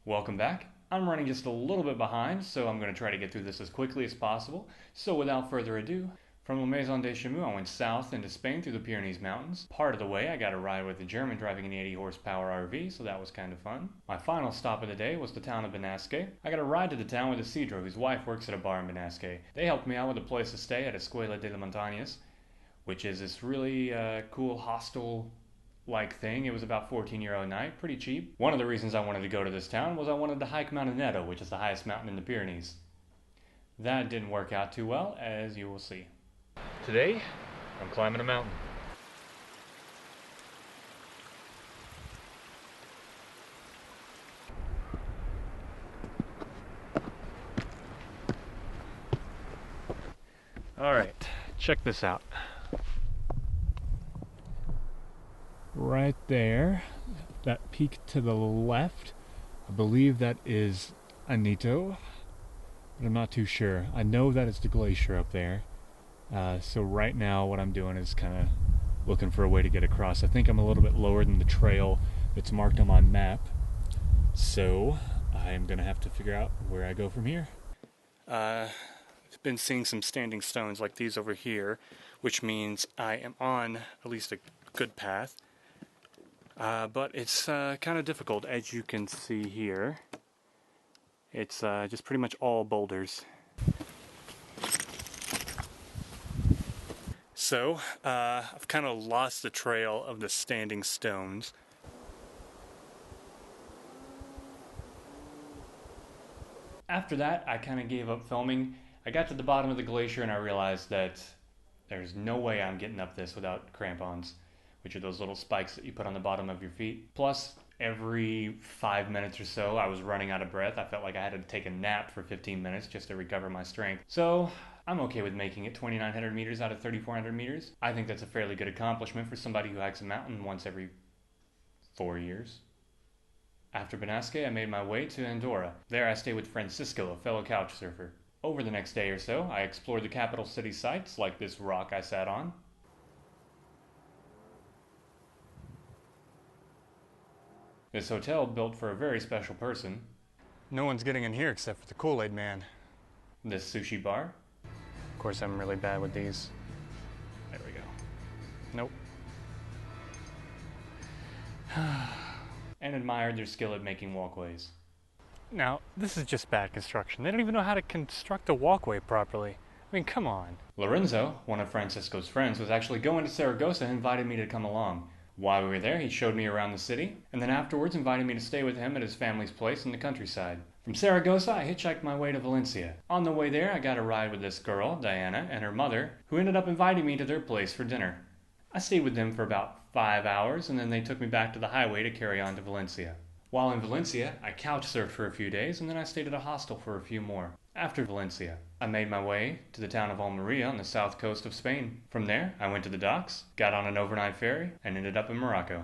Welcome back. I'm running just a little bit behind, so I'm going to try to get through this as quickly as possible. So without further ado, from La Maison des Chameaux, I went south into Spain through the Pyrenees Mountains. Part of the way, I got a ride with a German driving an 80 horsepower RV, so that was kind of fun. My final stop of the day was the town of Benasque. I got a ride to the town with Isidro, whose wife works at a bar in Benasque. They helped me out with a place to stay at Escuela de las Montañas, which is this really cool hostel thing. It was about €14 a night, pretty cheap. One of the reasons I wanted to go to this town was I wanted to hike Mount Aneto, which is the highest mountain in the Pyrenees. That didn't work out too well, as you will see. Today, I'm climbing a mountain. Alright, check this out. Right there, that peak to the left, I believe that is Aneto, but I'm not too sure. I know that it's the glacier up there, so right now what I'm doing is kind of looking for a way to get across. I think I'm a little bit lower than the trail that's marked on my map, so I'm going to have to figure out where I go from here. I've been seeing some standing stones like these over here, which means I am on at least a good path. But it's kind of difficult, as you can see here. It's just pretty much all boulders. So, I've kind of lost the trail of the standing stones. After that, I kind of gave up filming. I got to the bottom of the glacier and I realized that there's no way I'm getting up this without crampons, which are those little spikes that you put on the bottom of your feet. Plus, every 5 minutes or so, I was running out of breath. I felt like I had to take a nap for 15 minutes just to recover my strength. So, I'm okay with making it 2,900 meters out of 3,400 meters. I think that's a fairly good accomplishment for somebody who hikes a mountain once every 4 years. After Benasque, I made my way to Andorra. There I stayed with Francisco, a fellow couch surfer. Over the next day or so, I explored the capital city sites, like this rock I sat on. This hotel built for a very special person. No one's getting in here except for the Kool-Aid man. This sushi bar. Of course, I'm really bad with these. There we go. Nope. And admired their skill at making walkways. Now, this is just bad construction. They don't even know how to construct a walkway properly. I mean, come on. Lorenzo, one of Francisco's friends, was actually going to Saragossa and invited me to come along. While we were there, he showed me around the city, and then afterwards invited me to stay with him at his family's place in the countryside. From Saragossa, I hitchhiked my way to Valencia. On the way there, I got a ride with this girl, Diana, and her mother, who ended up inviting me to their place for dinner. I stayed with them for about 5 hours, and then they took me back to the highway to carry on to Valencia. While in Valencia, I couch surfed for a few days, and then I stayed at a hostel for a few more. After Valencia, I made my way to the town of Almeria on the south coast of Spain. From there, I went to the docks, got on an overnight ferry, and ended up in Morocco.